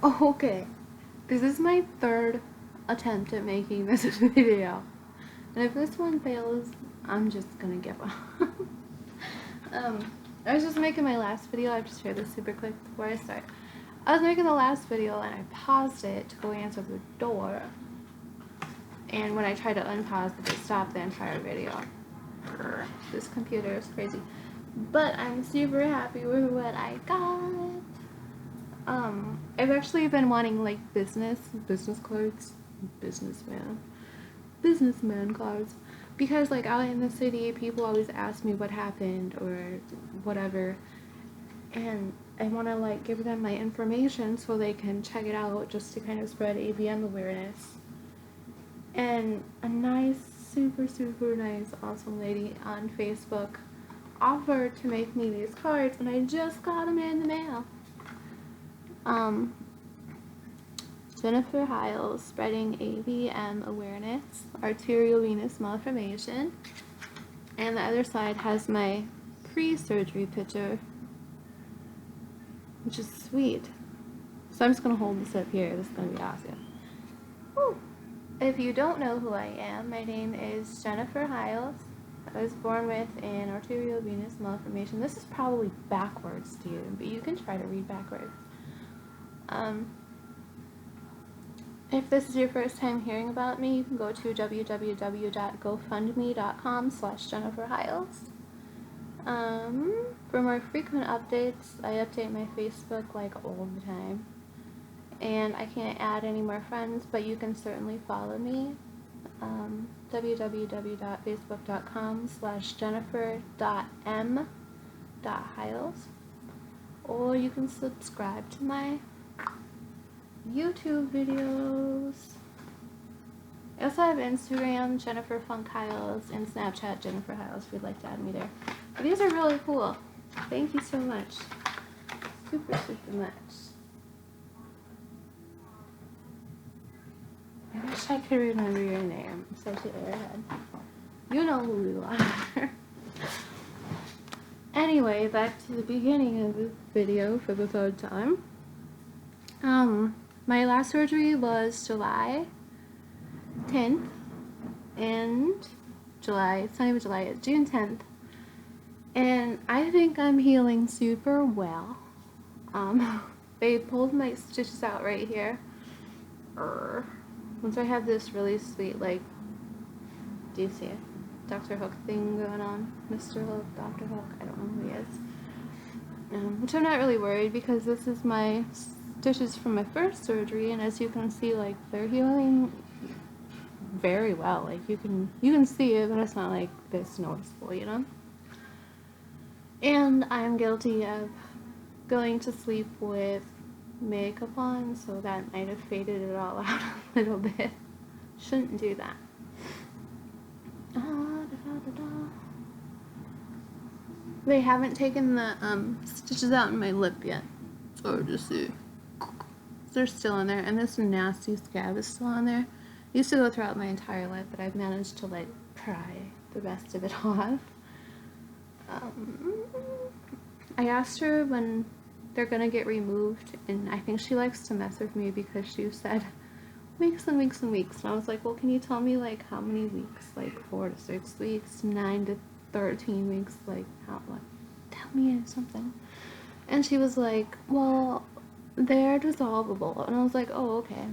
Oh, okay. This is my third attempt at making this video. And if this one fails, I'm just gonna give up. I was just making my last video. I just share this super quick before I start. I was making the last video and I paused it to go answer the door. And when I tried to unpause it, it stopped the entire video. This computer is crazy. But I'm super happy with what I got. I've actually been wanting like business cards, businessman cards, because like out in the city, people always ask me what happened or whatever, and I want to like give them my information so they can check it out, just to kind of spread AVM awareness. And a nice, super nice, awesome lady on Facebook offered to make me these cards, and I just got them in the mail. Jennifer Hiles, spreading AVM awareness, arterial venous malformation. And the other side has my pre-surgery picture, which is sweet. So I'm just going to hold this up here. This is going to be awesome. Woo. If you don't know who I am, my name is Jennifer Hiles. I was born with an arterial venous malformation. This is probably backwards to you, but you can try to read backwards. If this is your first time hearing about me, you can go to www.gofundme.com/JenniferHiles. For more frequent updates, I update my Facebook like all the time. And I can't add any more friends, but you can certainly follow me. www.facebook.com/jennifer.m.hiles. Or you can subscribe to my YouTube videos. I also have Instagram, Jennifer Funk Hiles, and Snapchat, Jennifer Hiles, if you'd like to add me there. But these are really cool. Thank you so much. Super much. I wish I could remember your name. I'm such an airhead. You know who you are. Anyway, back to the beginning of the video for the third time. My last surgery was July 10th, and it's not even July, it's June 10th, and I think I'm healing super well. They pulled my stitches out right here. Once I have this really sweet, like, do you see it? Dr. Hook thing going on. Mr. Hook, Dr. Hook, I don't know who he is. Which I'm not really worried, because this is my stitches from my first surgery, and as you can see, like, they're healing very well. Like, you can see it, but it's not like this noticeable, you know? And I'm guilty of going to sleep with makeup on, so that might have faded it all out a little bit. Shouldn't do that. They haven't taken the stitches out in my lip yet. So just see. They're still in there, and this nasty scab is still on there. It used to go throughout my entire lip, but I've managed to like pry the rest of it off. I asked her when they're gonna get removed, and I think she likes to mess with me because she said weeks and weeks and weeks, and I was like, well, can you tell me like how many weeks? Like 4 to 6 weeks, 9 to 13 weeks, like how, like, tell me something. And she was like, well, they're dissolvable. And I was like, oh, okay.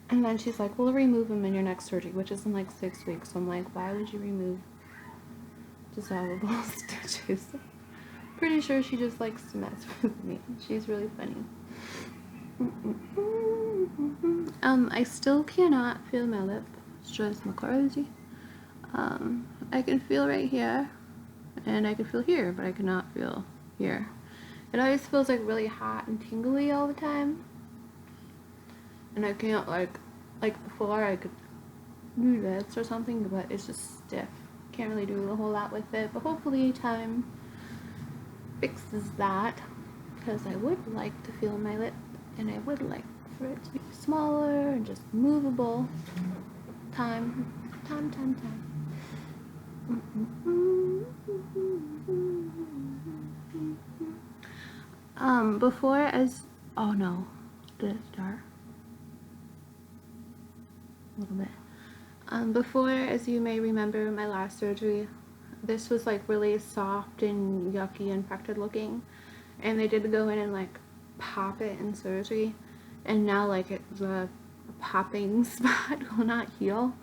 And then she's like, we'll remove them in your next surgery, which is in like 6 weeks. So I'm like, why would you remove dissolvable stitches? Pretty sure she just likes to mess with me. She's really funny. I still cannot feel my lip. It's just my crazy. I can feel right here, and I can feel here, but I cannot feel here. It always feels like really hot and tingly all the time, and I can't like before I could do this or something, but it's just stiff. Can't really do a whole lot with it, but hopefully time fixes that, because I would like to feel my lip, and I would like for it to be smaller and just movable. Time. Before, as Oh no, did it start? A little bit. Before, as you may remember, my last surgery, this was like really soft and yucky infected looking, and they did go in and like pop it in surgery, and now like the popping spot will not heal.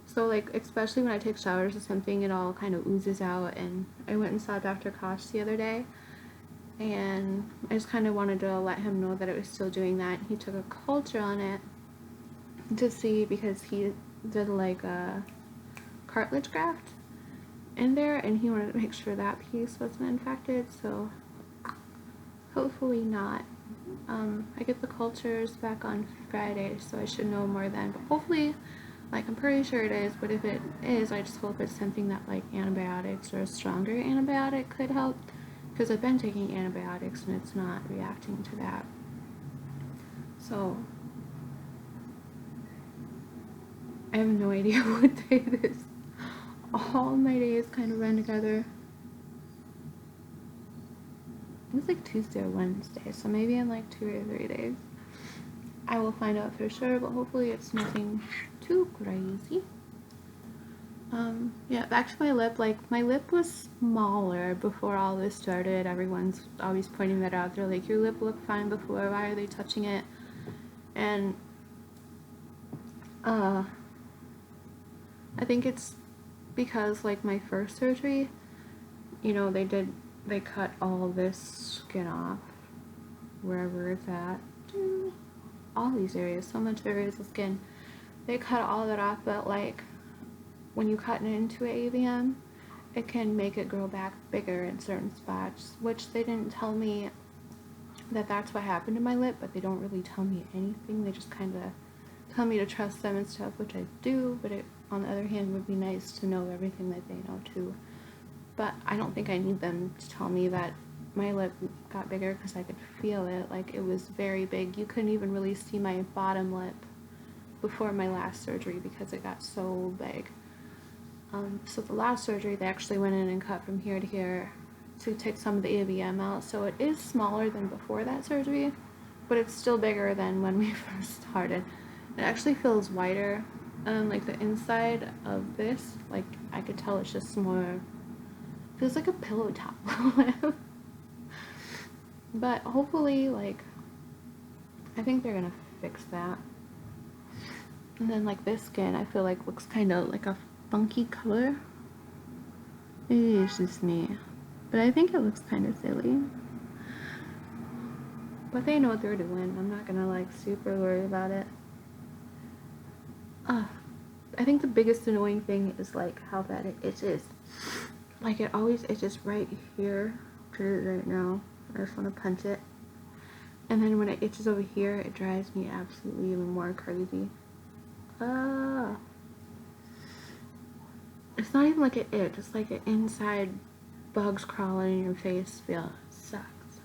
So like, especially when I take showers or something, it all kind of oozes out. And I went and saw Dr. Kosh the other day, and I just kind of wanted to let him know that it was still doing that. He took a culture on it to see, because he did like a cartilage graft in there, and he wanted to make sure that piece wasn't infected, so hopefully not. I get the cultures back on Friday, so I should know more then, but hopefully, like, I'm pretty sure it is, but if it is, I just hope it's something that like antibiotics or a stronger antibiotic could help, because I've been taking antibiotics and it's not reacting to that. So I have no idea what day it is. All my days kind of run together. It's like Tuesday or Wednesday, so maybe in like 2 or 3 days. I will find out for sure, but hopefully it's nothing too crazy. Yeah, back to my lip. Like, my lip was smaller before all this started. Everyone's always pointing that out. They're like, your lip looked fine before, why are they touching it? And I think it's because like my first surgery, you know, they cut all this skin off wherever it's at, all these areas, so much areas of skin, they cut all that off. But like, when you cut it into AVM, it can make it grow back bigger in certain spots, which they didn't tell me that that's what happened to my lip, but they don't really tell me anything. They just kind of tell me to trust them and stuff, which I do, but it, on the other hand, would be nice to know everything that they know too. But I don't think I need them to tell me that my lip got bigger, because I could feel it. Like, it was very big. You couldn't even really see my bottom lip before my last surgery because it got so big. So the last surgery, they actually went in and cut from here to here to take some of the AVM out. So it is smaller than before that surgery, but it's still bigger than when we first started. It actually feels whiter. Like the inside of this, like, I could tell it's just more, feels like a pillow top lip. But hopefully, like, I think they're gonna fix that. And then like this skin, I feel like looks kind of like a funky color. Maybe it's just me, but I think it looks kind of silly. But they know what they're doing. I'm not gonna like super worry about it. I think the biggest annoying thing is like how bad it itches. Like, it always itches right here. Right now, I just want to punch it. And then when it itches over here, it drives me absolutely even more crazy. It's not even like an itch, it's like an inside bugs crawling in your face feel. It sucks.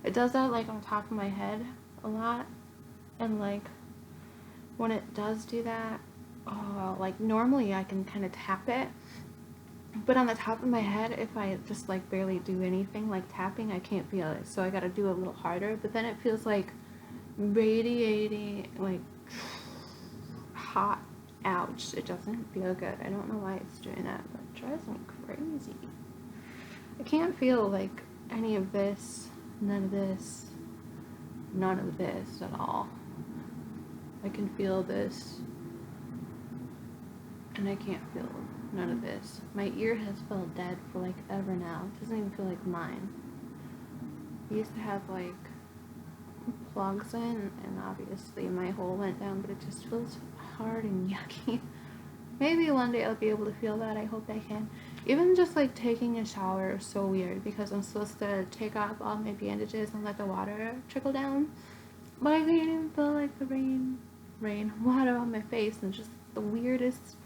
It does that like on top of my head a lot, and like when it does do that, oh, like normally I can kind of tap it, but on the top of my head, if I just like barely do anything like tapping, I can't feel it, so I gotta do it a little harder. But then it feels like radiating, like hot. Ouch, it doesn't feel good. I don't know why it's doing that, but it drives me crazy. I can't feel like any of this, none of this, none of this at all. I can feel this, and I can't feel none of this. My ear has felt dead for like ever now. It doesn't even feel like mine. I used to have like plugs in, and obviously my hole went down, but it just feels hard and yucky. Maybe one day I'll be able to feel that. I hope I can. Even just like taking a shower is so weird, because I'm supposed to take off all my bandages and let the water trickle down, but I can't even feel like the rain water on my face, and just the weirdest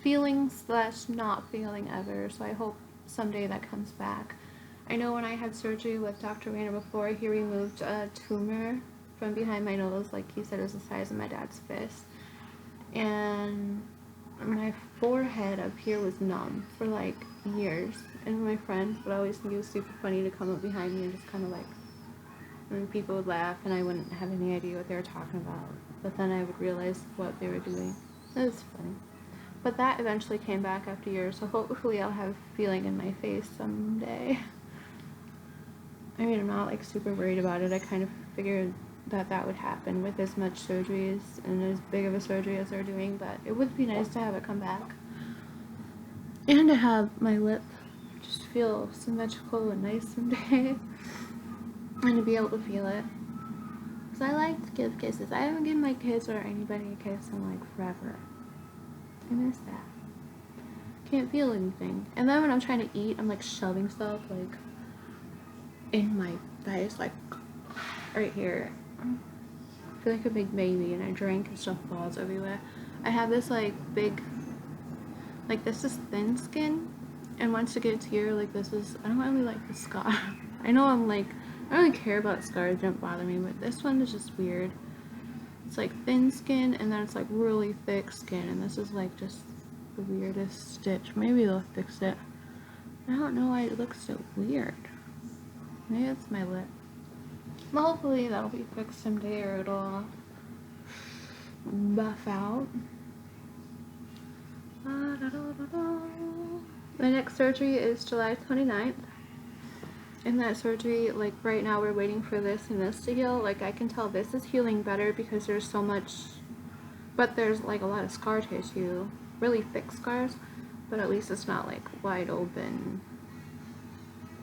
feeling slash not feeling ever. So I hope someday that comes back. I know when I had surgery with Dr. Rayner before, he removed a tumor from behind my nose. Like, he said it was the size of my dad's fist. And my forehead up here was numb for like years. And my friends would always think it was super funny to come up behind me and just kind of like And then people would laugh and I wouldn't have any idea what they were talking about. But then I would realize what they were doing. It was funny. But that eventually came back after years, so hopefully I'll have feeling in my face someday. I mean, I'm not like super worried about it. I kind of figured that that would happen with as much surgeries and as big of a surgery as they're doing, but it would be nice to have it come back. And to have my lip just feel symmetrical and nice someday. And to be able to feel it. Because I like to give kisses. I haven't given my kids or anybody a kiss in like forever. I miss that. Can't feel anything. And then when I'm trying to eat, I'm like shoving stuff like in my face, like right here. I feel like a big baby and I drink and stuff falls everywhere. I have this like big, like this is thin skin, and once it gets here, like this is, I don't really like the scar. I know I'm like, I don't really care about scars, don't bother me, but this one is just weird. It's like thin skin and then it's like really thick skin, and this is like just the weirdest stitch. Maybe they'll fix it. I don't know why it looks so weird. Maybe it's my lip. Well, hopefully that'll be fixed someday or it'll buff out. My next surgery is July 29th. And that surgery, like right now we're waiting for this and this to heal. Like I can tell this is healing better because there's so much, but there's like a lot of scar tissue, really thick scars, but at least it's not like wide open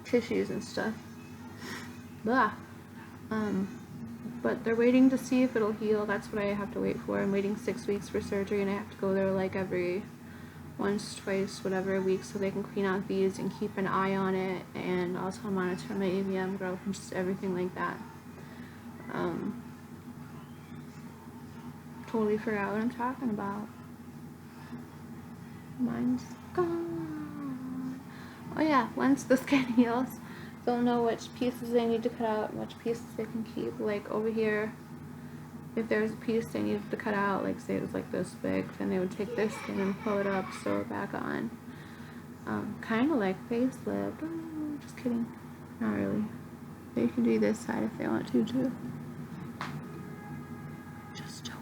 tissues and stuff. Blah. But they're waiting to see if it'll heal. That's what I have to wait for. I'm waiting 6 weeks for surgery and I have to go there like every once, twice, whatever a week so they can clean out these and keep an eye on it and also monitor my AVM growth and just everything like that. Totally forgot what I'm talking about. Mine's gone. Oh yeah, once the skin heals, they'll know which pieces they need to cut out and which pieces they can keep. Like over here, if there's a piece they needed to cut out, like say it was like this big, then they would take this skin and pull it up, sew it back on. Kind of like facelift. Oh, just kidding. Not really. They can do this side if they want to too. Just joking.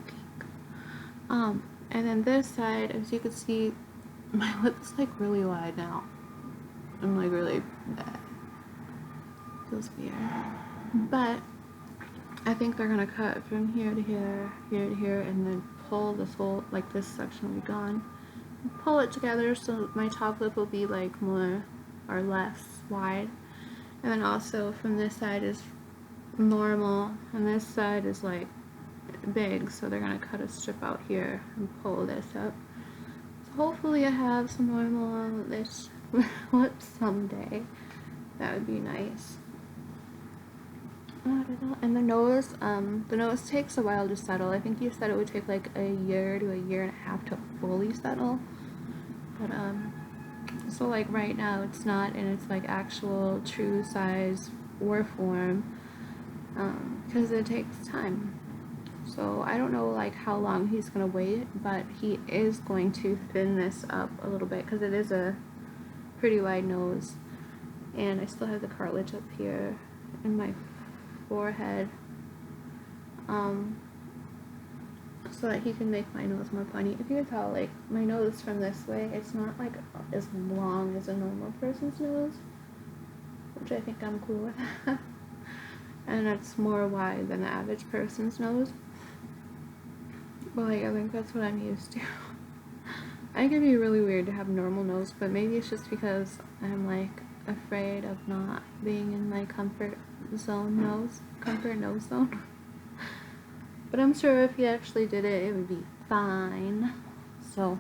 And then this side, as you can see, my lip's like really wide now. I'm like really bad. Feels weird. But I think they're gonna cut from here to here, here to here, and then pull this whole, like this section will be gone. Pull it together so my top lip will be like more or less wide. And then also from this side is normal, and this side is like big, so they're gonna cut a strip out here and pull this up. So hopefully I have some normal on this lips someday. That would be nice. And the nose takes a while to settle. I think you said it would take like a year to a year and a half to fully settle. But so like right now it's not in its like actual true size or form, because it takes time. So I don't know like how long he's gonna wait, but he is going to thin this up a little bit because it is a pretty wide nose, and I still have the cartilage up here in my forehead, so that he can make my nose more funny. If you can tell, like my nose from this way, it's not like as long as a normal person's nose, which I think I'm cool with. And it's more wide than the average person's nose. But like I think that's what I'm used to. I think it'd be really weird to have a normal nose, but maybe it's just because I'm like afraid of not being in my comfort nose zone. But I'm sure if he actually did it, it would be fine. So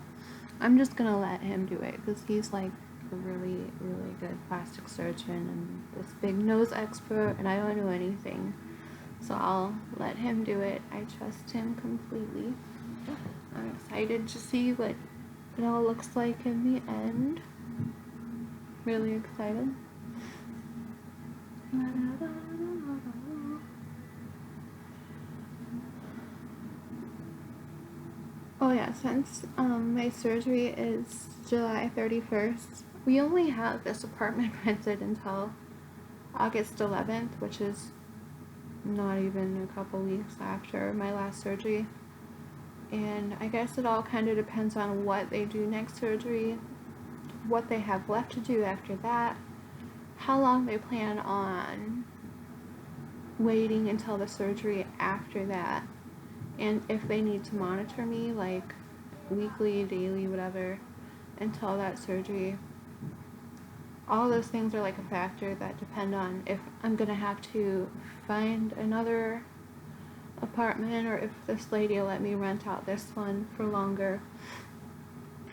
I'm just gonna let him do it because he's like a really, really good plastic surgeon and this big nose expert, and I don't know anything. So I'll let him do it. I trust him completely. I'm excited to see what it all looks like in the end. Really excited. Oh yeah, since my surgery is July 31st, we only have this apartment rented until August 11th, which is not even a couple weeks after my last surgery. And I guess it all kind of depends on what they do next surgery, what they have left to do after that, how long they plan on waiting until the surgery after that, and if they need to monitor me like weekly, daily, whatever, until that surgery. All those things are like a factor that depend on if I'm gonna have to find another apartment or if this lady will let me rent out this one for longer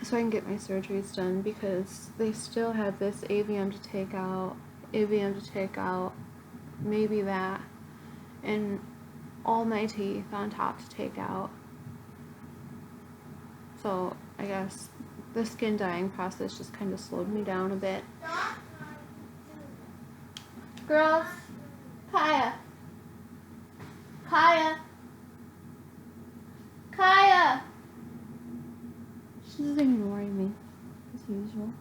so I can get my surgeries done, because they still have this AVM to take out, maybe that, and all my teeth on top to take out. So I guess the skin dyeing process just kind of slowed me down a bit. Girls, Kaya, she's ignoring me as usual.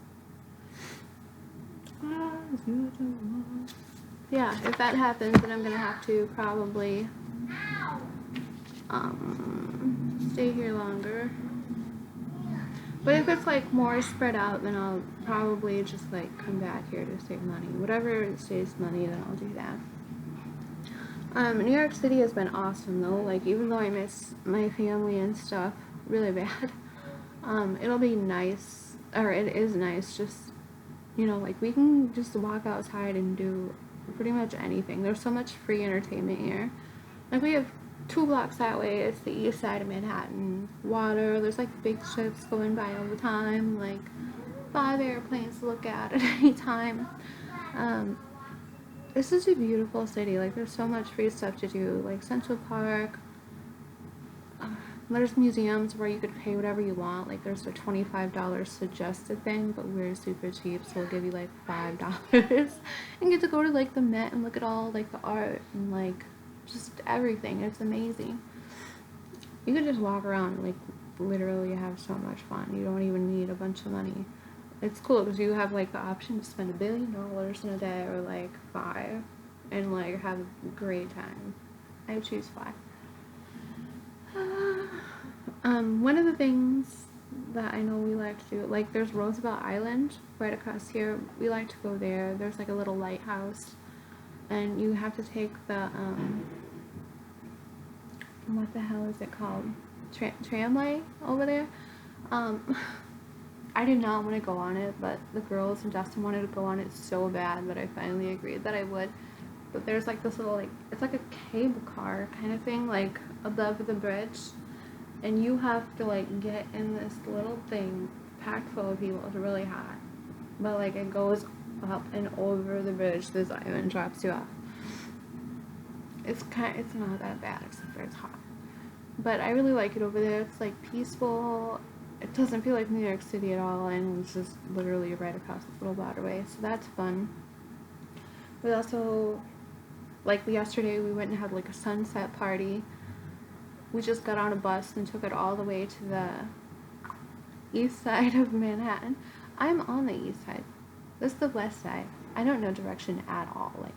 Yeah, if that happens, then I'm gonna have to probably stay here longer. But if it's like more spread out, then I'll probably just like come back here to save money. Whatever saves money, then I'll do that. New York City has been awesome though. Like, even though I miss my family and stuff really bad, it'll be nice, or it is nice, just, you know, like we can just walk outside and do pretty much anything. There's so much free entertainment here. Like, we have 2 blocks that way, it's the east side of Manhattan. Water, there's like big ships going by all the time, like 5 airplanes to look at any time. This is a beautiful city. Like, there's so much free stuff to do, like Central Park. There's museums where you could pay whatever you want. Like, there's a $25 suggested thing, but we're super cheap, so we'll give you like $5 and get to go to like the Met and look at all like the art and like just everything. It's amazing. You could just walk around, like literally have so much fun. You don't even need a bunch of money. It's cool because you have like the option to spend $1 billion in a day or like 5 and like have a great time. I choose 5. One of the things that I know we like to do, like there's Roosevelt Island right across here. We like to go there. There's like a little lighthouse, and you have to take the what the hell is it called? Tramway over there. I did not want to go on it, but the girls and Dustin wanted to go on it so bad that I finally agreed that I would. But there's like this little, like, it's like a cable car kind of thing, like above the bridge, and you have to like get in this little thing packed full of people. It's really hot, but like it goes up and over the bridge to this island and drops you off. It's not that bad, except for it's hot. But I really like it over there. It's like peaceful. It doesn't feel like New York City at all, and it's just literally right across this little waterway, so that's fun. We also, like yesterday, we went and had like a sunset party. We just got on a bus and took it all the way to the east side of Manhattan. I'm on the east side. This is the west side. I don't know direction at all, like,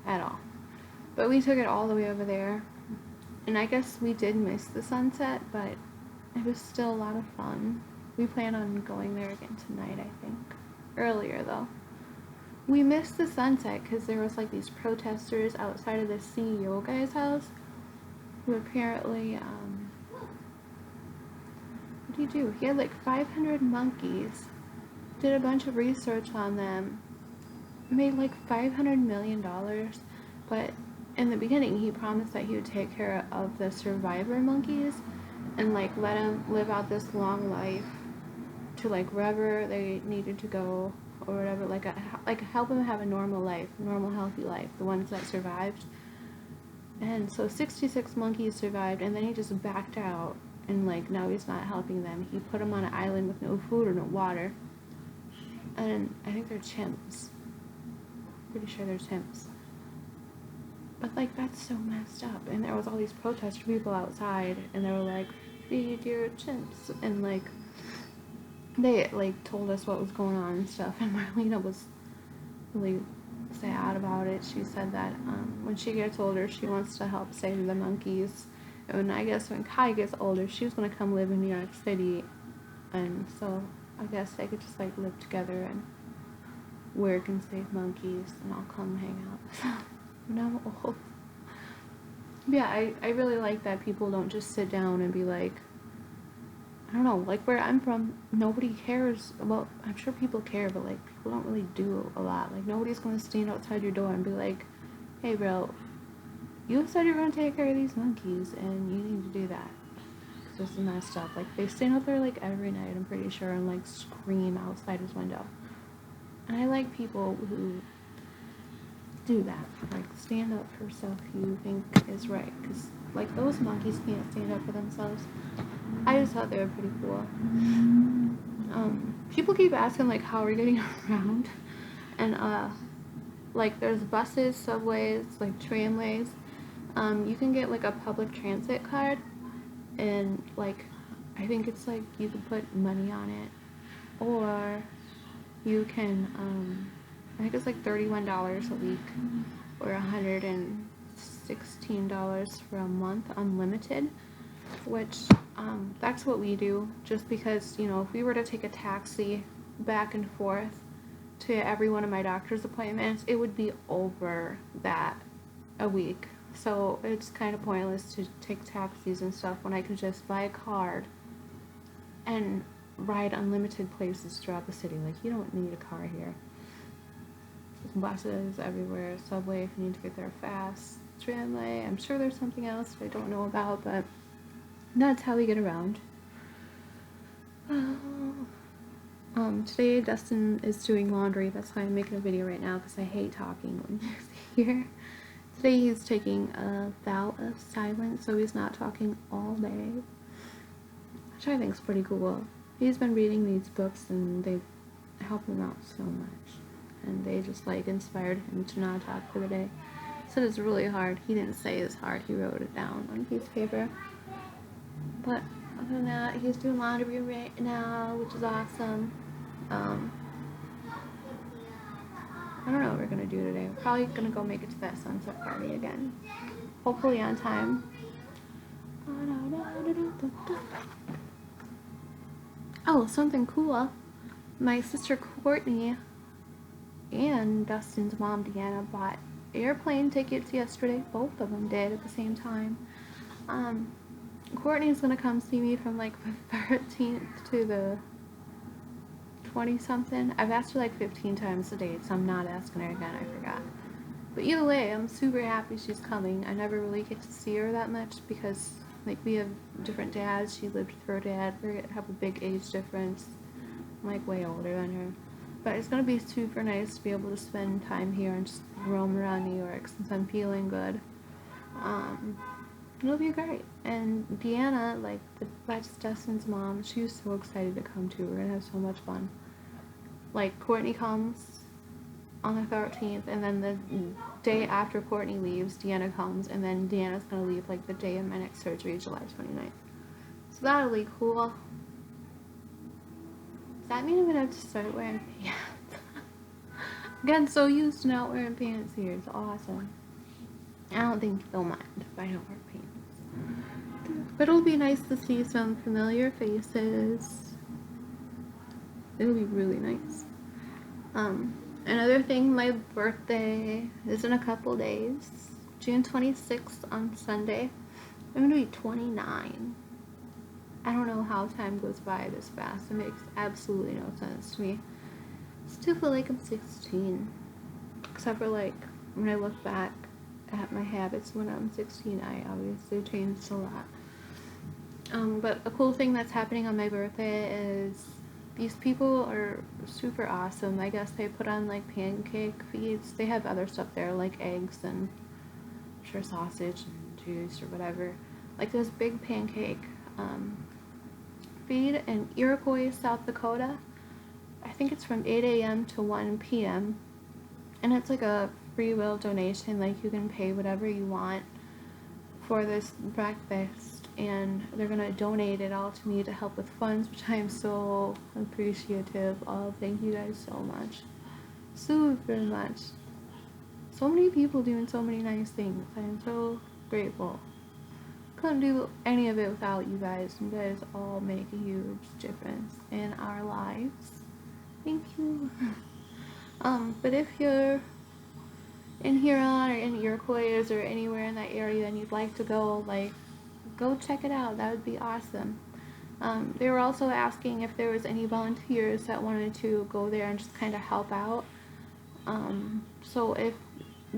at all. But we took it all the way over there, and I guess we did miss the sunset, but it was still a lot of fun. We plan on going there again tonight, I think. Earlier, though. We missed the sunset because there was like these protesters outside of the CEO guy's house who apparently, what did he do? He had like 500 monkeys, did a bunch of research on them, made like $500 million, but in the beginning he promised that he would take care of the survivor monkeys and like let them live out this long life to like wherever they needed to go or whatever, like help them have a normal life, normal healthy life, the ones that survived. And so 66 monkeys survived, and then he just backed out, and like now he's not helping them. He put them on an island with no food or no water, and I think they're chimps. Pretty sure they're chimps. But like, that's so messed up. And there was all these protester people outside, and they were like, feed your chimps, and like they like told us what was going on and stuff, and Marlena was really sad about it. She said that when she gets older, she wants to help save the monkeys. And I guess when Kai gets older, she's going to come live in New York City. And so I guess they could just like live together and work and save monkeys, and I'll come hang out with them when I'm old. Yeah, I really like that people don't just sit down and be like, I don't know, like where I'm from, nobody cares about, I'm sure people care, but like people don't really do a lot. Like nobody's gonna stand outside your door and be like, hey bro, you said you're gonna take care of these monkeys and you need to do that. This is messed up. Like they stand out there like every night, I'm pretty sure, and like scream outside his window. And I like people who do that, like stand up for stuff you think is right, because like those monkeys can't stand up for themselves. I just thought they were pretty cool. People keep asking like how we're getting around, and like there's buses, subways, like tramways. You can get like a public transit card, and like I think it's like you can put money on it, or you can I think it's like $31 a week or $116 for a month, unlimited, which that's what we do, just because, you know, if we were to take a taxi back and forth to every one of my doctor's appointments, it would be over that a week. So it's kind of pointless to take taxis and stuff when I could just buy a card and ride unlimited places throughout the city. Like, you don't need a car here. There's buses everywhere, subway if you need to get there fast, tramway. I'm sure there's something else I don't know about, but that's how we get around. Today Dustin is doing laundry. That's why I'm making a video right now, because I hate talking when he's here. Today he's taking a vow of silence, so he's not talking all day, which I think is pretty cool. He's been reading these books and they help him out so much, and they just like inspired him to not talk for the day. So it's really hard. He didn't say it's hard, he wrote it down on a piece of paper. But other than that, he's doing laundry right now, which is awesome. I don't know what we're gonna do today. We're probably gonna go make it to that sunset party again, hopefully on time. Oh, something cool. My sister Courtney and Dustin's mom Deanna bought airplane tickets yesterday. Both of them did at the same time. Courtney's gonna come see me from like the 13th to the 20-something. I've asked her like 15 times a date, so I'm not asking her again. I forgot. But either way, I'm super happy she's coming. I never really get to see her that much because like we have different dads. She lived with her dad. We have a big age difference. I'm like way older than her. But it's gonna be super nice to be able to spend time here and just roam around New York since I'm feeling good. It'll be great. And Deanna, like that's Dustin's mom, she was so excited to come too. We're gonna have so much fun. Like Courtney comes on the 13th, and then the day after Courtney leaves, Deanna comes, and then Deanna's gonna leave like the day of my next surgery, July 29th. So that'll be cool. Does that mean I'm gonna have to start wearing pants? I'm getting so used to not wearing pants here. It's awesome. I don't think they'll mind if I don't wear pants. But it'll be nice to see some familiar faces. It'll be really nice. Another thing, my birthday is in a couple days. June 26th on Sunday. I'm gonna be 29. I don't know how time goes by this fast. It makes absolutely no sense to me. I still feel like I'm 16. Except for like when I look back at my habits when I'm 16, I obviously changed a lot. But a cool thing that's happening on my birthday is these people are super awesome. I guess they put on like pancake feeds. They have other stuff there like eggs and I'm sure sausage and juice or whatever. Like this big pancake feed in Iroquois, South Dakota. I think it's from 8 a.m. to 1 p.m. And it's like a free will donation. Like you can pay whatever you want for this breakfast, and they're gonna donate it all to me to help with funds, which I am so appreciative of. Thank you guys so much, super much. so many people doing so many nice things. I am so grateful. Couldn't do any of it without you guys. You guys all make a huge difference in our lives. Thank you. But if you're in Huron or in Iroquois or anywhere in that area and you'd like to go, like, go check it out. That would be awesome. They were also asking if there was any volunteers that wanted to go there and just kind of help out. So if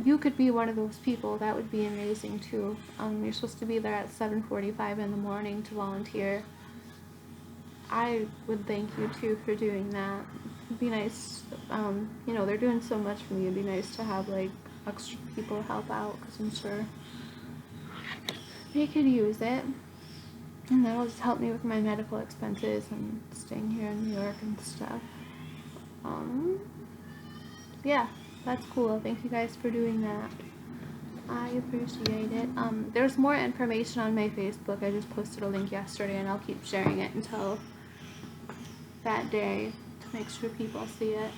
you could be one of those people, that would be amazing too. You're supposed to be there at 7:45 in the morning to volunteer. I would thank you too for doing that. It'd be nice, you know, they're doing so much for me. It'd be nice to have like extra people help out, because I'm sure they could use it. And that'll just help me with my medical expenses and staying here in New York and stuff. Yeah, that's cool. Thank you guys for doing that. I appreciate it. There's more information on my Facebook. I just posted a link yesterday and I'll keep sharing it until that day to make sure people see it.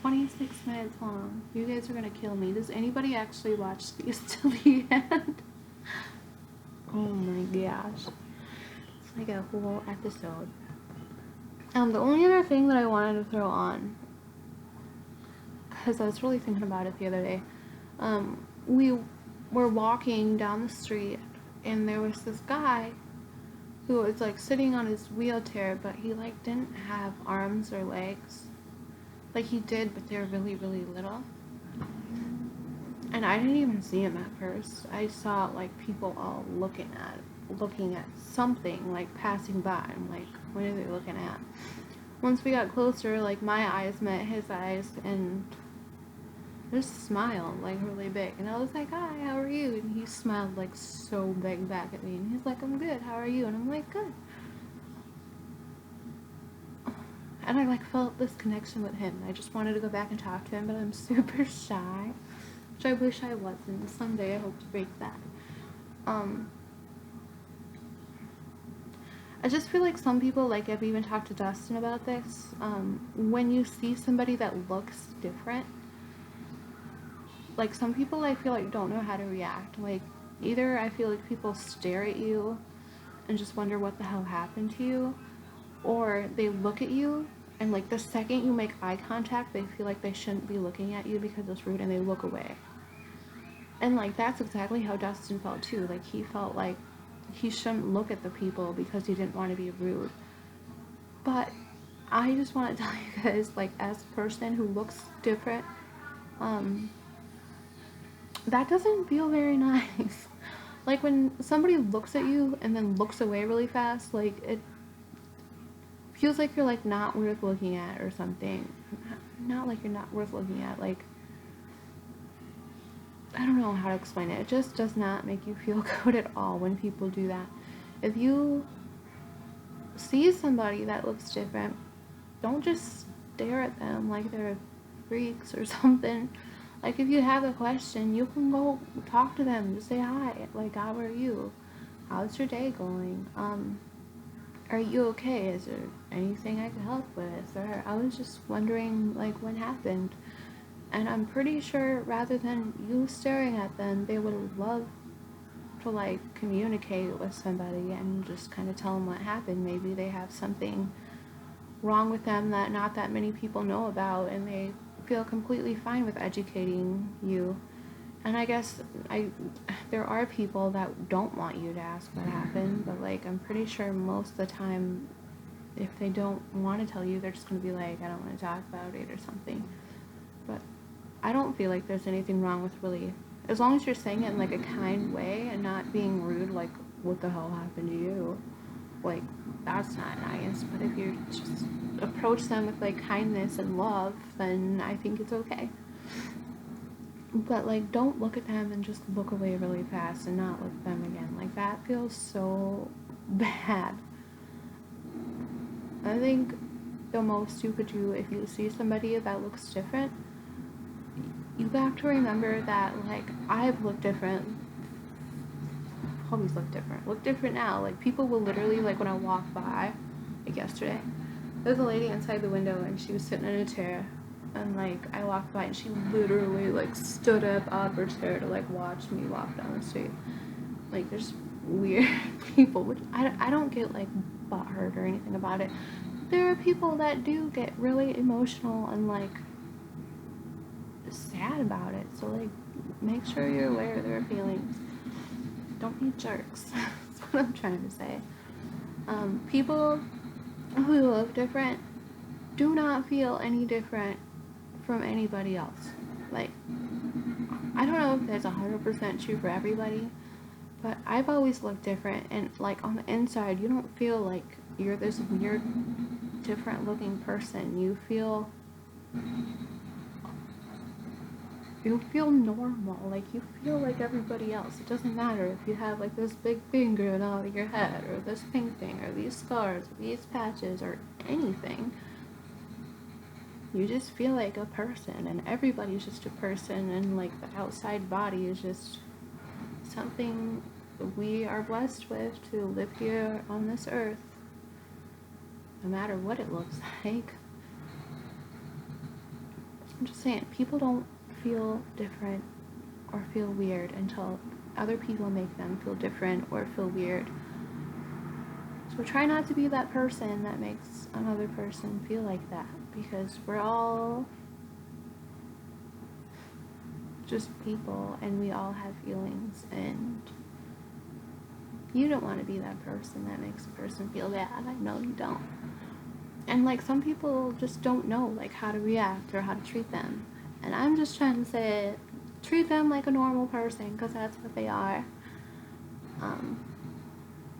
26 minutes long. You guys are gonna kill me. Does anybody actually watch these till the end? Oh my gosh. It's like a whole episode. The only other thing that I wanted to throw on, because I was really thinking about it the other day, we were walking down the street and there was this guy who was like sitting on his wheelchair, but he like didn't have arms or legs. Like he did, but they're really, really little. And I didn't even see him at first. I saw like people all looking at something, like passing by. I'm like, what are they looking at? Once we got closer, like my eyes met his eyes and just smiled like really big. And I was like, hi, how are you? And he smiled like so big back at me. And he's like, I'm good, how are you? And I'm like, good. And I like felt this connection with him. I just wanted to go back and talk to him, but I'm super shy, which I wish I wasn't. Someday I hope to break that. I just feel like some people, like I've even talked to Dustin about this, when you see somebody that looks different, like some people I feel like don't know how to react. Like either I feel like people stare at you and just wonder what the hell happened to you, or they look at you and like the second you make eye contact they feel like they shouldn't be looking at you because it's rude and they look away. And like that's exactly how Dustin felt too. Like he felt like he shouldn't look at the people because he didn't want to be rude. But I just want to tell you guys, like as a person who looks different, that doesn't feel very nice. Like when somebody looks at you and then looks away really fast, like it feels like you're like not worth looking at or something. Not like you're not worth looking at, like I don't know how to explain it. It just does not make you feel good at all when people do that. If you see somebody that looks different, don't just stare at them like they're freaks or something. Like if you have a question, you can go talk to them, just say hi, like how are you? How's your day going? Are you okay? Is there anything I can help with? Or I was just wondering like what happened. And I'm pretty sure rather than you staring at them, they would love to like communicate with somebody and just kind of tell them what happened. Maybe they have something wrong with them that not that many people know about and they feel completely fine with educating you. And I guess there are people that don't want you to ask what happened, but like I'm pretty sure most of the time if they don't want to tell you, they're just going to be like, I don't want to talk about it or something. But I don't feel like there's anything wrong with really, as long as you're saying it in like a kind way and not being rude, like what the hell happened to you, like that's not nice. But if you just approach them with like kindness and love, then I think it's okay. But like don't look at them and just look away really fast and not look at them again. Like that feels so bad. I think the most you could do if you see somebody that looks different, you have to remember that like I've looked different, always look different now. Like people will literally, like when I walk by, like yesterday, There's a lady inside the window and she was sitting in a chair, and like I walked by and she literally like stood up out of her chair to like watch me walk down the street. Like there's weird people, which I don't get like butthurt or anything about it. There are people that do get really emotional and like sad about it, so like make sure you're aware of their feelings. Don't be jerks. That's what I'm trying to say. People who look different do not feel any different from anybody else. Like, I don't know if that's 100% true for everybody, but I've always looked different, and like on the inside you don't feel like you're this weird different looking person. You feel normal, like you feel like everybody else. It doesn't matter if you have like this big thing growing out of your head, or this pink thing, or these scars, or these patches, or anything. You just feel like a person, and everybody's just a person, and like the outside body is just something we are blessed with to live here on this earth, no matter what it looks like. I'm just saying, people don't feel different or feel weird until other people make them feel different or feel weird. So try not to be that person that makes another person feel like that, because we're all just people and we all have feelings, and you don't want to be that person that makes a person feel bad. I know you don't. And like some people just don't know like how to react or how to treat them. And I'm just trying to say, treat them like a normal person, because that's what they are.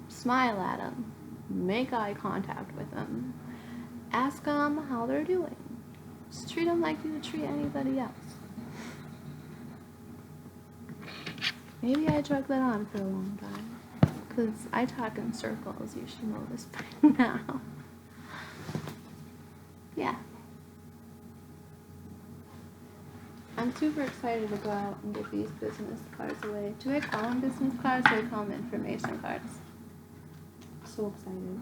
Smile at them. Make eye contact with them. Ask them how they're doing. Just treat them like you would treat anybody else. Maybe I drug that on for a long time, because I talk in circles. You should know this by now. Yeah. I'm super excited to go out and give these business cards away. Do I call them business cards or do I call them information cards? So excited.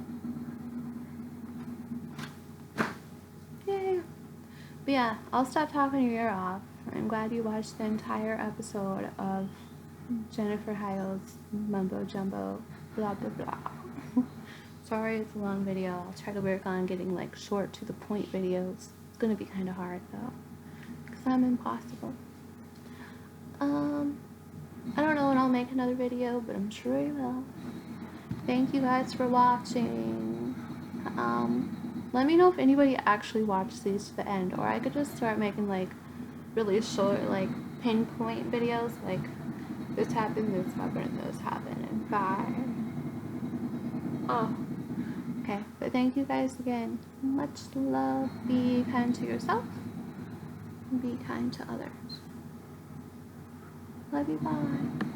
Yay. But yeah, I'll stop talking your ear off. I'm glad you watched the entire episode of Jennifer Hiles Mumbo Jumbo blah blah blah. Sorry it's a long video. I'll try to work on getting like short to the point videos. It's gonna be kind of hard though, because I'm impossible. I don't know when I'll make another video, but I'm sure I will. Thank you guys for watching. Let me know if anybody actually watched these to the end, or I could just start making like really short, like pinpoint videos, like this happened, this happened, and bye. Oh, okay. But thank you guys again. Much love. Be kind to yourself. Be kind to others. Love you. Bye.